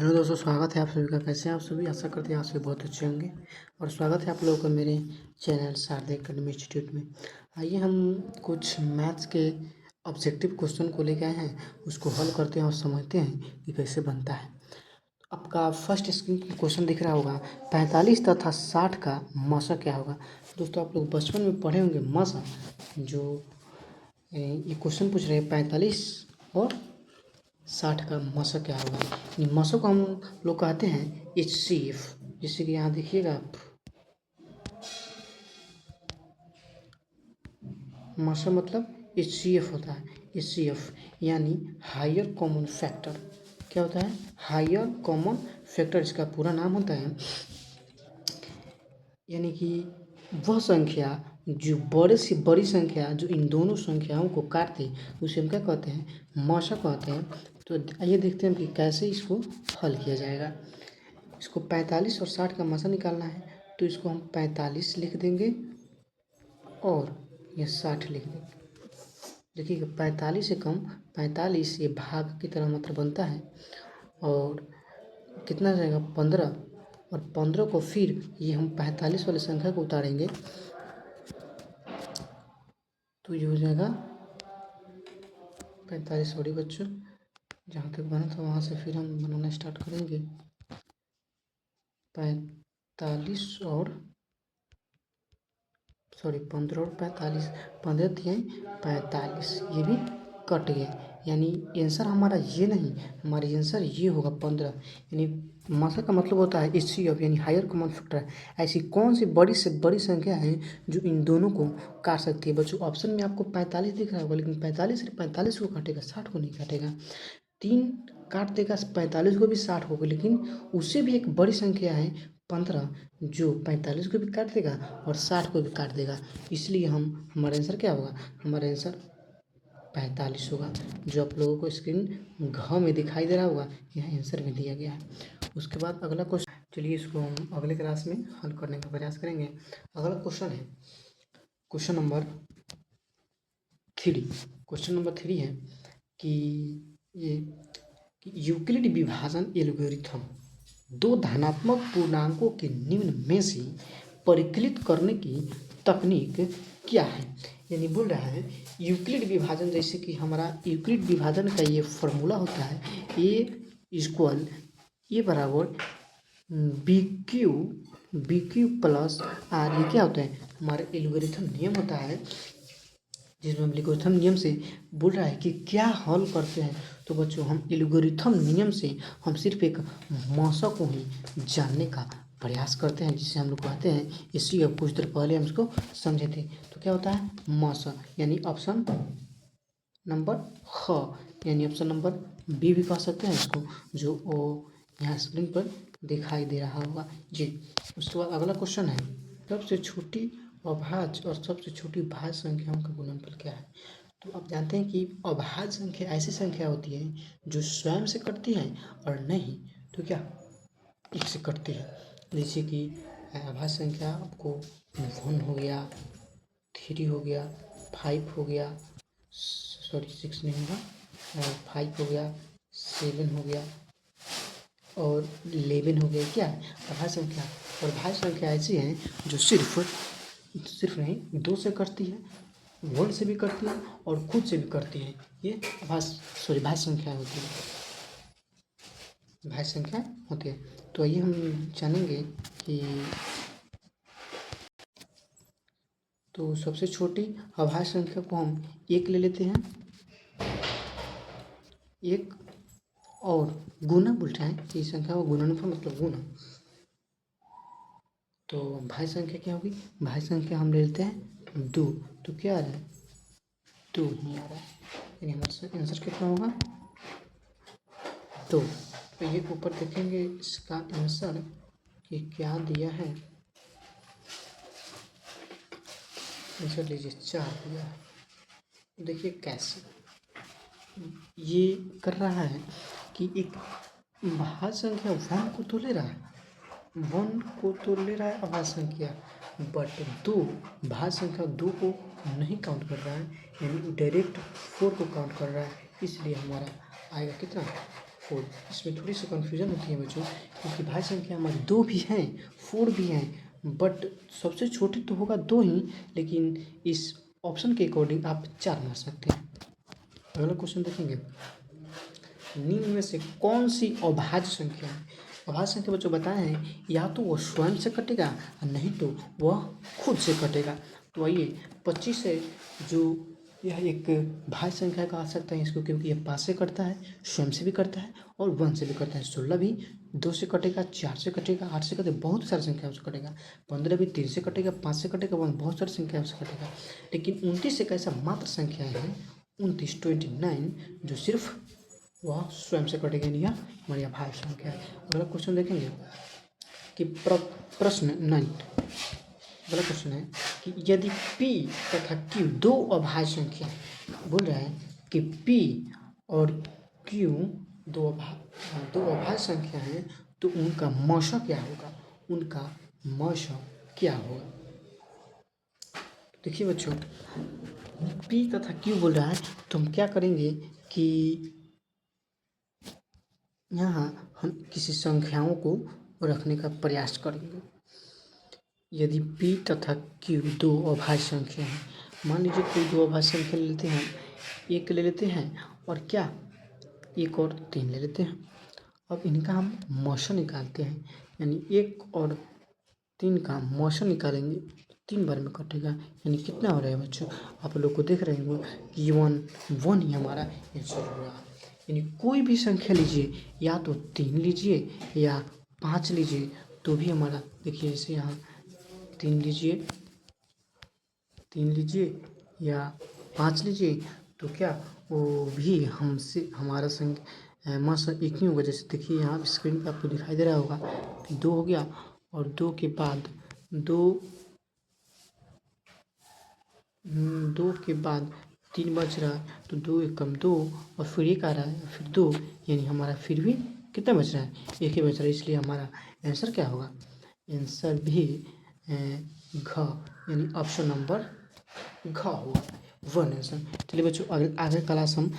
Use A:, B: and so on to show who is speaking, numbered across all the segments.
A: Hello दोस्तों, स्वागत है आप सभी का। कैसे हैं आप सभी? आशा करते हैं आप सभी बहुत अच्छे होंगे। और स्वागत है आप लोगों का मेरे चैनल शारदा एकेडमी इंस्टीट्यूट में। आइए हम कुछ मैथ्स के ऑब्जेक्टिव क्वेश्चन को लेके आए हैं, उसको हल करते हैं और समझते हैं कि कैसे बनता है। आपका फर्स्ट स्क्रीन पर क्वेश्चन दिख रहा होगा, 45 तथा 60 का मसा क्या होगा। दोस्तों, आप लोग बचपन में पढ़े होंगे मसा, जो ये क्वेश्चन पूछ रहे हैं 45 और 60 का मसा क्या होगा। इन मसों को हम लोग कहते हैं HCF। जैसे कि यहाँ देखिएगा आप, मसा मतलब HCF होता है। HCF यानी हायर कॉमन फैक्टर। क्या होता है? Higher common factor. इसका पूरा नाम होता है, यानी कि वह संख्या जो बड़े से बड़ी संख्या जो इन दोनों संख्याओं को काटते, उसे हम क्या कहते हैं? मसा कहते हैं। तो आइए देखते हैं कि कैसे इसको हल किया जाएगा। इसको 45 और 60 का मसा निकालना है, तो इसको हम 45 लिख देंगे और ये 60 लिख देंगे। देखिए 45 से कम 45 ये भाग की तरह मतलब बनता है, और कितना जाएगा 15, और 15 को फिर ये हम 45 वाली संख्या को उतारेंगे तो ये हो जाएगा 45। सॉरी बच्चों, जहाँ तक बना था वहाँ से फिर हम बनाना स्टार्ट करेंगे। 45 और 15 और 45, 15 दिए 45, ये भी कट गए। यानी आंसर हमारा ये नहीं, हमारा आंसर ये होगा 15। यानी मसा का मतलब होता है HCF यानी हायर कॉमन फैक्टर। ऐसी कौन सी बड़ी से बड़ी संख्या है जो इन दोनों को काट सकती है। बच्चों, ऑप्शन में आपको 45 दिख रहा होगा, लेकिन 45 सिर्फ 45 को काटेगा, 60 को नहीं काटेगा। 3 काट देगा 45 को भी, 60 को भी, लेकिन उससे भी एक बड़ी संख्या है 15, जो 45 को भी काट देगा और 60 को भी काट देगा। इसलिए हमारा आंसर क्या होगा? हमारा आंसर 45 होगा, जो आप लोगों को स्क्रीन घ में दिखाई दे रहा होगा, यहाँ आंसर में दिया गया है। उसके बाद अगला क्वेश्चन, चलिए इसको हम अगले क्लास में हल करने का प्रयास करेंगे। अगला क्वेश्चन है क्वेश्चन नंबर 3। क्वेश्चन नंबर 3 है कि ये यूक्लिड विभाजन एल्गोरिथम दो धनात्मक पूर्णांकों के निम्न में से परिकलित करने की तकनीक क्या है। यानी बोल रहा है यूक्लिड विभाजन, जैसे कि हमारा यूक्लिड विभाजन का ये फॉर्मूला होता है, ए बराबर बी क्यू प्लस आर। ये क्या होता है? हमारे एल्गोरिथम नियम होता है, जिसमें हम एल्गोरिथम नियम से बोल रहा है कि क्या हल करते हैं। तो बच्चों, हम एल्गोरिथम नियम से हम सिर्फ एक मसा को ही जानने का प्रयास करते हैं, जिसे हम लोग कहते हैं इसी। अब कुछ देर पहले हम इसको समझे थे। तो क्या होता है? मसा, यानी ऑप्शन नंबर ख, यानी ऑप्शन नंबर बी भी कह सकते हैं इसको, जो वो यहाँ स्क्रीन पर दिखाई दे रहा होगा जी। उसके बाद अगला क्वेश्चन है, सबसे छोटी अभाज्य और सबसे छोटी भाज्य संख्याओं का गुणनफल क्या है। तो आप जानते हैं कि अभाज्य संख्या ऐसी संख्या होती है जो स्वयं से कटती है, और नहीं तो क्या एक से कटती है। जैसे कि अभाज्य संख्या आपको 1 हो गया, 3 हो गया, 5 हो गया, सॉरी 6 नहीं होगा, 5 हो गया, 7 हो गया और 11 हो गया। क्या अभाज्य संख्या? और भाज्य संख्या ऐसी है जो सिर्फ नहीं 2 से कटती है, 1 से भी करती है और खुद से भी करती है। ये भाज्य संख्या होती है, भाज्य संख्या होती है। तो आइए हम जानेंगे कि तो सबसे छोटी अभाज्य संख्या को हम 1 ले लेते हैं, 1 और गुना बोल रहे हैं, इस संख्या को गुणनफल मतलब गुना। तो भाज्य संख्या क्या होगी? भाज्य संख्या हम ले लेते हैं 2, तो क्या आ रहा है? 2 नहीं आ रहा है, यानी हमारा आंसर कितना होगा? 2। तो ये ऊपर देखेंगे इसका आंसर कि क्या दिया है। आंसर लीजिए 4 दिया है। देखिए कैसे ये कर रहा है कि एक भाज्य संख्या 1 को तो ले रहा है, 1 को तो ले रहा है अभाज्य संख्या, बट 2 भाज्य संख्या 2 को नहीं काउंट कर रहा है, यानी डायरेक्ट 4 को काउंट कर रहा है। इसलिए हमारा आएगा कितना? 4। इसमें थोड़ी सी कन्फ्यूजन होती है बच्चों, क्योंकि भाज्य संख्या हमारी 2 भी हैं 4 भी हैं, बट सबसे छोटी तो होगा 2 ही, लेकिन इस ऑप्शन के अकॉर्डिंग आप 4 मार सकते हैं। अगला क्वेश्चन देखेंगे, निम्न में से कौन सी अभाज्य संख्या है? अभाज्य संख्या बच्चों बताए हैं, या तो वह स्वयं से कटेगा और नहीं तो वह खुद से कटेगा। तो आइए 25 है जो यह एक भाज्य संख्या कहा सकते हैं इसको, क्योंकि यह 5 से कटता है, स्वयं से भी करता है और 1 से भी करता है। 16 भी 2 से कटेगा, 4 से कटेगा, 8 से कटेगा, बहुत सारी संख्याओं से कटेगा। 15 भी 3 से कटेगा, 5 से कटेगा, बहुत सारी संख्याओं से कटेगा। लेकिन 29 एक ऐसा मात्र संख्या है, 29 29 जो सिर्फ वह स्वयं से कटेगा, नहीं हमारी अभाज्य संख्या है। अगला क्वेश्चन देखेंगे कि प्रश्न 9, अगला क्वेश्चन है कि यदि P तथा Q दो अभाज्य संख्या है, बोल रहा है कि P और Q दो अभाज्य संख्या है, तो उनका मौशा क्या होगा? उनका मौशा क्या होगा? देखिए बच्चों, P तथा Q बोल रहा है, तो हम क्या करेंगे कि यहाँ हम किसी संख्याओं को रखने का प्रयास करेंगे। यदि P तथा Q दो अभाज्य संख्या है, मान लीजिए कोई दो अभाज्य संख्या ले लेते हैं, एक ले लेते हैं और क्या एक और 3 ले लेते हैं। अब इनका हम मौशा निकालते हैं, यानी 1 और 3 का मौशा निकालेंगे, 3 बार में कटेगा, यानी कितना हो रहा है बच्चों? आप लोग को देख रहे हो कि 1 ही हमारा आंसर हो रहा है। यानी कोई भी संख्या लीजिए, या तो 3 लीजिए या 5 लीजिए, तो भी हमारा देखिए, जैसे यहाँ 3 लीजिए या 5 लीजिए, तो क्या वो भी हमसे हमारा मौशा एक ही होगा। जैसे देखिए यहाँ स्क्रीन पे आपको दिखाई दे रहा होगा कि 2 हो गया और 2 के बाद 2 के बाद 3 बच रहा है, तो 2 एक कम 2 और फिर 1 आ रहा है, फिर 2, यानी हमारा फिर भी कितना बच रहा है? 1 ही बच रहा है। इसलिए हमारा आंसर क्या होगा? आंसर भी घ, यानी ऑप्शन नंबर घ होगा, 1 आंसर। चलिए बच्चों, आगे क्लास हम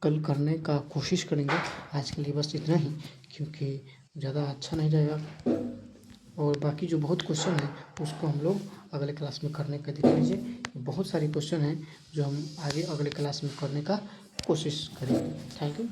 A: कल करने का कोशिश करेंगे। आज के लिए बस इतना ही, क्योंकि ज़्यादा अच्छा नहीं रहेगा, और बाकी जो बहुत क्वेश्चन है उसको हम लोग अगले क्लास में करने का देख लीजिए। बहुत सारे क्वेश्चन हैं जो हम आगे अगले क्लास में करने का कोशिश करेंगे। Thank you.